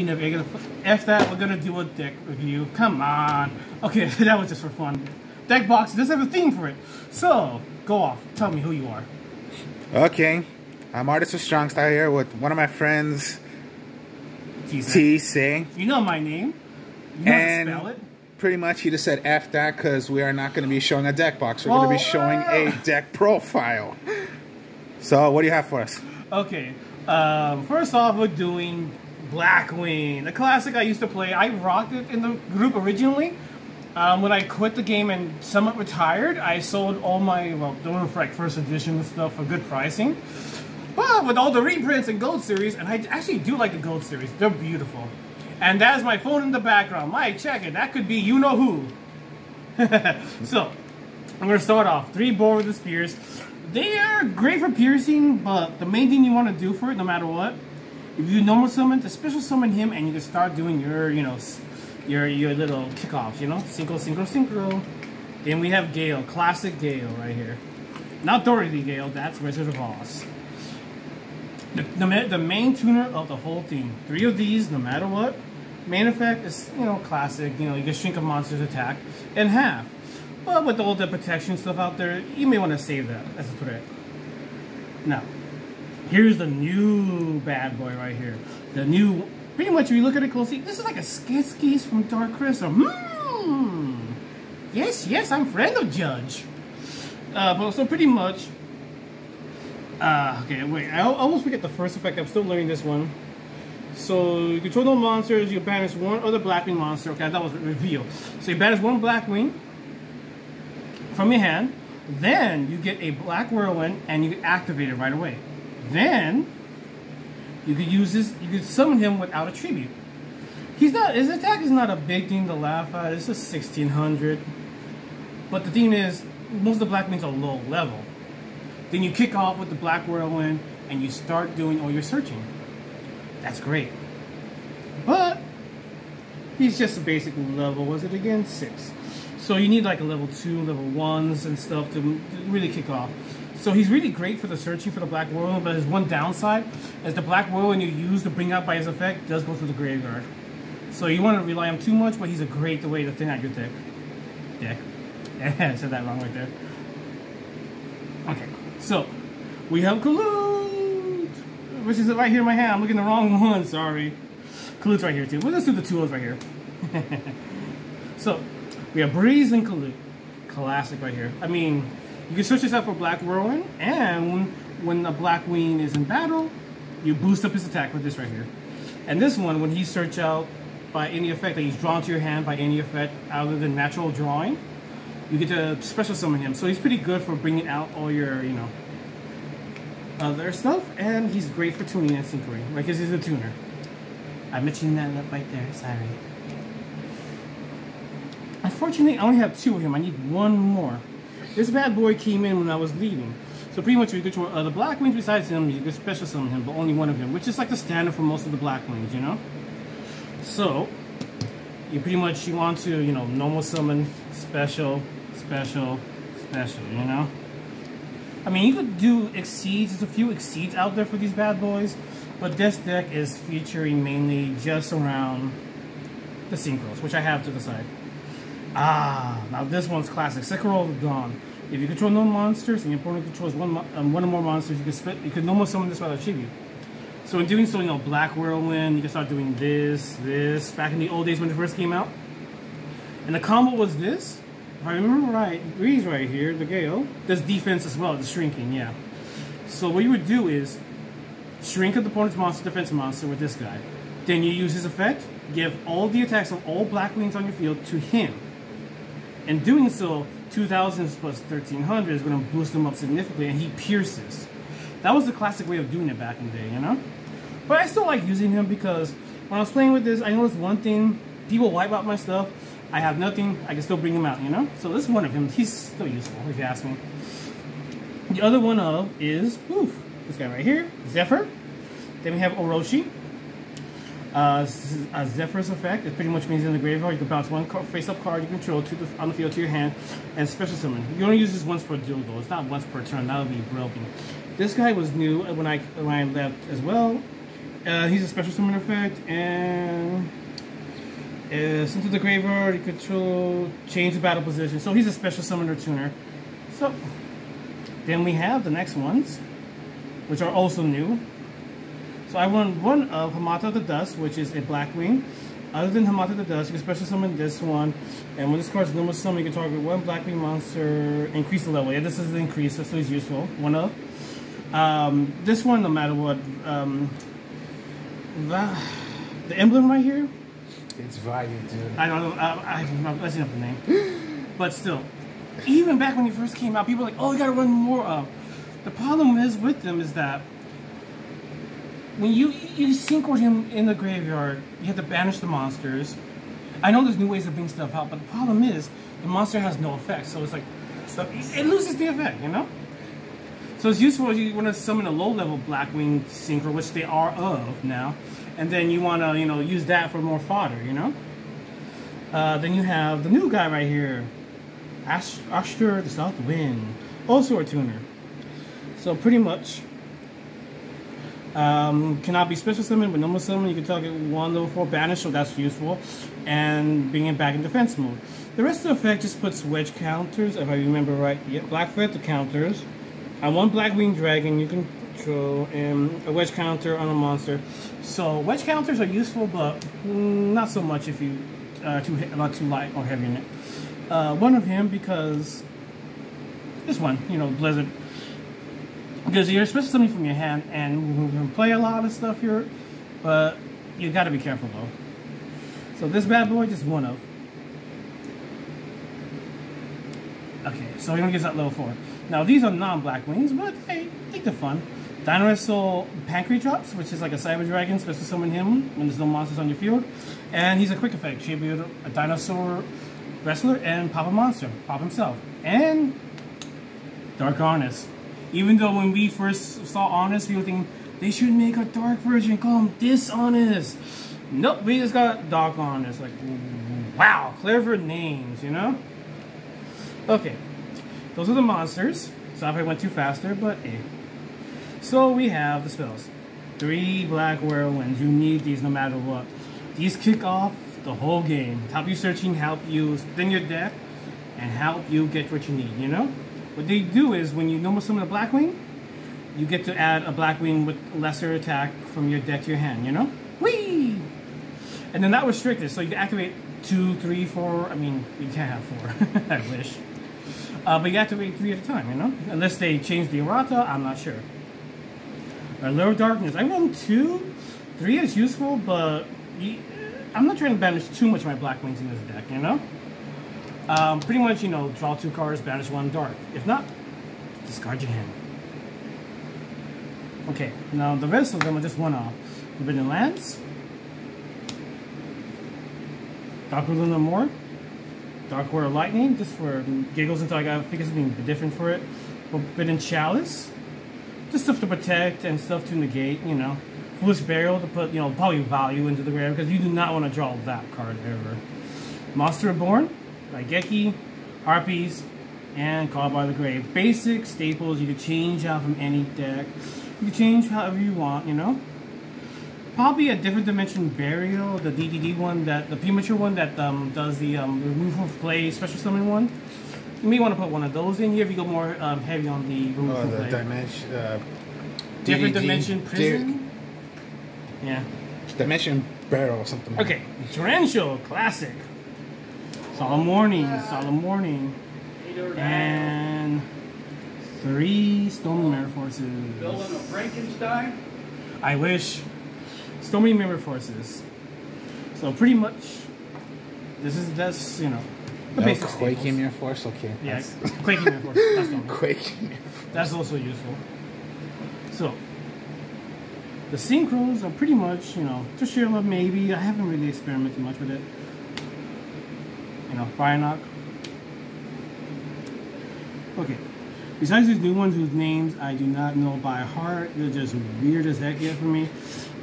speaking of F that, we're gonna do a deck review. Come on. Okay, that was just for fun. Deck box does have a theme for it. So, go off. Tell me who you are. Okay. I'm Artist with Strong Style here with one of my friends, T-Say. You know my name. You know how to spell it. Pretty much he just said F that because we are not going to be showing a deck box. We're going to be showing a deck profile. So, what do you have for us? Okay. First off, we're doing Blackwing, the classic I used to play. I rocked it in the group originally. When I quit the game and somewhat retired, I sold all my, well, those were like first edition and stuff for good pricing. But with all the reprints and Gold Series, and I actually do like the Gold Series, they're beautiful. And that's my phone in the background. Mike, check it. That could be you-know-who. So, I'm going to start off. 3 board with the spears. They are great for piercing, but the main thing you want to do for it, no matter what, if you normal summon, to special summon him, and you can start doing your, you know, your little kickoffs, you know? Synchro, synchro, synchro. Then we have Gale. Classic Gale right here. Not Dorothy Gale. That's Wizard of Oz. The main tuner of the whole thing. 3 of these, no matter what. Main effect is, you know, classic. You know, you can shrink a monster's attack in half. But with all the protection stuff out there, you may want to save that as a threat. Now, here's the new bad boy right here. The new, pretty much if you look at it closely, this is like a Skeksis from Dark Crystal. Yes, yes, I'm friend of Judge. So pretty much, okay, wait, I almost forget the first effect. I'm still learning this one. So you control no monsters, you banish one other Blackwing monster. Okay, that was revealed. So you banish one Blackwing from your hand, then you get a Black Whirlwind and you can activate it right away. Then you could use this, you could summon him without a tribute. His attack is not a big thing to laugh at, it's just 1600. But the thing is, most of the Blackwings are low level. Then you kick off with the Black Whirlwind and you start doing all your searching. That's great. But he's just a basic level, was it again? 6. So you need like a level 2, level 1s and stuff to really kick off. So he's really great for the searching for the Black Whirlwind, but his one downside is the Black Whirlwind you use to bring out by his effect does go through the graveyard. So you want to rely on too much, but he's a great way to thin out your deck. I said that wrong right there. Okay, so we have Kalut, which is right here in my hand. I'm looking at the wrong one, sorry. Kalut's right here too. We'll just do the 2 O's right here. So we have Breeze and Kalut. Classic right here. I mean, you can search this out for Black Whirlwind, and when a Blackwing is in battle, you boost up his attack with this right here. And this one, when he search out by any effect that he's drawn to your hand by any effect other than natural drawing, you get to special summon him. So he's pretty good for bringing out all your, you know, other stuff, and he's great for tuning and syncing, right? Because he's a tuner. I mentioned that right there, sorry. Unfortunately, I only have 2 of him. I need 1 more. This bad boy came in when I was leaving. So pretty much if you control other Blackwings besides him, you can special summon him, but only 1 of him, which is like the standard for most of the Blackwings, you know? So, you pretty much, you want to, you know, normal summon, special, special, special, you know? I mean, you could do Exceeds. There's a few Exceeds out there for these bad boys, but this deck is featuring mainly just around the synchros, which I have to the side. Now this one's classic. Sekiro of Dawn. If you control no monsters and your opponent controls one or more monsters, you can normal summon this without a tribute. So in doing so, you know, Black Whirlwind, you can start doing this, back in the old days when it first came out. And the combo was this. If I remember right, Breeze right here, the Gale, does defense as well, the shrinking, yeah. So what you would do is shrink up the opponent's monster, defense monster with this guy. Then you use his effect, give all the attacks of all Blackwings on your field to him. In doing so, 2000s plus 1300 is going to boost him up significantly, and he pierces. That was the classic way of doing it back in the day, you know? But I still like using him because when I was playing with this, I noticed one thing, people wipe out my stuff, I have nothing, I can still bring him out, you know? So this is one of him, he's still useful, if you ask me. The other one is, this guy right here, Zephyr. Then we have Orochi. This is a Zephyr's effect. It pretty much means in the graveyard you can bounce 1 face-up card you control on the field to your hand and special summon. You only use this once per duel though. It's not once per turn. That would be broken. This guy was new when I left as well. He's a special summon effect, and sent to the graveyard, you control, change the battle position. So he's a special summoner tuner. So then we have the next ones, which are also new. So I run one of Hmmmmmm the Dust, which is a blackwing. Other than Hmmmmmm the Dust, you can special summon this one, and when this card's normal summon, you can target one blackwing monster, increase the level. Yeah, this is the increase, so it's useful. One of. This one, no matter what, the emblem right here. It's value, dude. I don't know. I'm not messing up the name, but still, even back when he first came out, people were like, "Oh, you gotta run more of." The problem is with them is that when you synchro him in the graveyard, you have to banish the monsters. I know there's new ways to bring stuff out, but the problem is the monster has no effect, so it's like it loses the effect, you know. So it's useful if you want to summon a low-level blackwing synchro, which they are of now, and then you want to use that for more fodder, you know. Then you have the new guy right here, Ashtur the South Wind, also a tuner. So pretty much. Cannot be special summoned, but normal summon you can target one level 4 banish, so that's useful, and bring it back in defense mode. The rest of the effect just puts wedge counters, if I remember right. Yep, black threat to counters. One blackwing dragon you can control, and a wedge counter on a monster. So wedge counters are useful, but not so much if you not too light or heavy in it. One of him because this one, Blizzard. Because you're supposed to something from your hand, and we can play a lot of stuff here, but you got to be careful though. So this bad boy, just one of. Okay, so we're gonna get that level 4. Now these are non-black wings, but hey, take the fun. Dinosaur Pancreas drops, which is like a cyber dragon, supposed to summon him when there's no monsters on your field, and he's a quick effect. Tribute a dinosaur wrestler and pop a monster, pop himself, and Dark Honest. Even though when we first saw Honest, we were thinking they should make a dark version, call him Dishonest. Nope, we just got Dark Honest. Like, wow, clever names, you know? Okay, those are the monsters. Sorry if I went too faster, but hey. So we have the spells. 3 black whirlwinds. You need these no matter what. These kick off the whole game. Help you searching, help you spin your deck, and help you get what you need, you know? What they do is, when you normal summon a blackwing, you get to add a blackwing with lesser attack from your deck to your hand, you know? Whee! And then that was restricted, so you can activate 2, 3, 4, I mean, you can't have 4, I wish. But you activate 3 at a time, you know? Unless they change the errata, I'm not sure. A little darkness, I run 2, 3 is useful, but I'm not trying to banish too much of my blackwings in this deck, you know? Pretty much, draw 2 cards, banish 1 dark. If not, discard your hand. Okay, now the rest of them are just one-off. Forbidden Lands, Dark Lunar More, Dark Warrior Lightning, just for giggles until I gotta figure something different for it. Forbidden Chalice, just stuff to protect and stuff to negate, Foolish Burial to put, probably value into the grave, because you do not want to draw that card ever. Monster Reborn, Raigeki, Harpies, and Called by the Grave. Basic staples you can change out from any deck. You can change however you want, Probably a different dimension burial, the DDD one, the premature one that does the removal of play special summon one. You may want to put one of those in here if you go more heavy on the removal of play. Dimension, different dimension prison. Yeah. Dimension barrel or something. Okay, Torrential Classic. Solemn Warning, and 3 Stormy Mirror Forces. Building a Frankenstein? I wish. Stormy Mirror Forces. So pretty much, that's the basic Quaking Mirror Force, okay. Yeah, Quaking Mirror Force. That's Stormy. Quaking Mirror Force. That's also useful. So, the synchros are pretty much, Trishula maybe. I haven't really experimented much with it. Fire Okay. Besides these new ones whose names I do not know by heart, they're just weird as heck yet for me.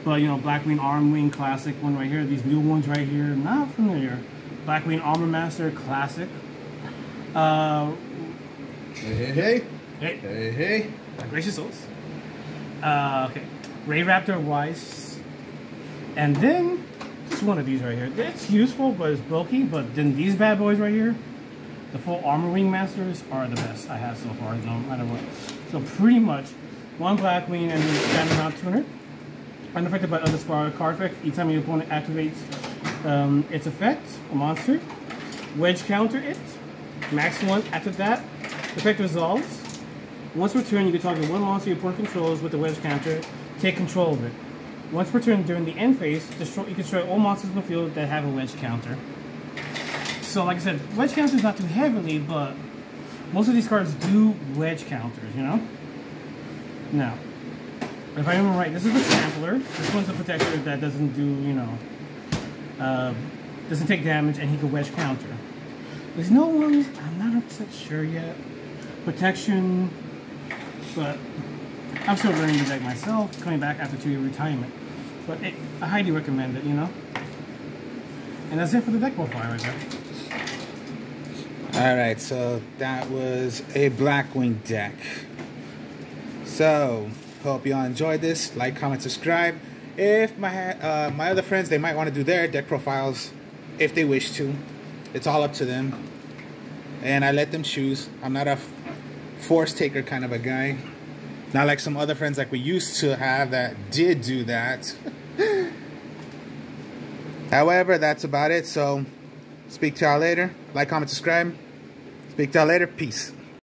But Blackwing Armwing Classic one right here. These new ones right here, not familiar. Blackwing Armor Master Classic. Hey. My gracious souls. Okay. Ray Raptor Weiss And then, just one of these right here. It's useful, but it's bulky. But then these bad boys right here, the full Armor Wing Masters, are the best I have so far, no matter what. So pretty much, one Blackwing and then standard mount tuner. Unaffected by other card effects. Each time your opponent activates its effect, a monster, wedge counter it. Max 1. After that, the effect resolves. Once per turn, you can target one monster your opponent controls with the wedge counter. Take control of it. Once per turn during the end phase, you can destroy all monsters in the field that have a wedge counter. So, like I said, wedge counter is not too heavily, but most of these cards do wedge counters, you know? Now, if I remember right, this is a sampler. This one's a protector that doesn't do, you know, doesn't take damage, and he can wedge counter. There's no ones, I'm not 100% sure yet. Protection, but I'm still learning the deck myself, coming back after 2-year retirement. But I highly recommend it, you know? And that's it for the deck profile right there. Alright, so that was a Blackwing deck. So, hope y'all enjoyed this. Like, comment, subscribe. If my other friends, they might want to do their deck profiles if they wish to. It's all up to them. And I let them choose. I'm not a force taker kind of a guy. Not like some other friends like we used to have that did do that. However, that's about it. So, speak to y'all later. Like, comment, subscribe. Speak to y'all later. Peace.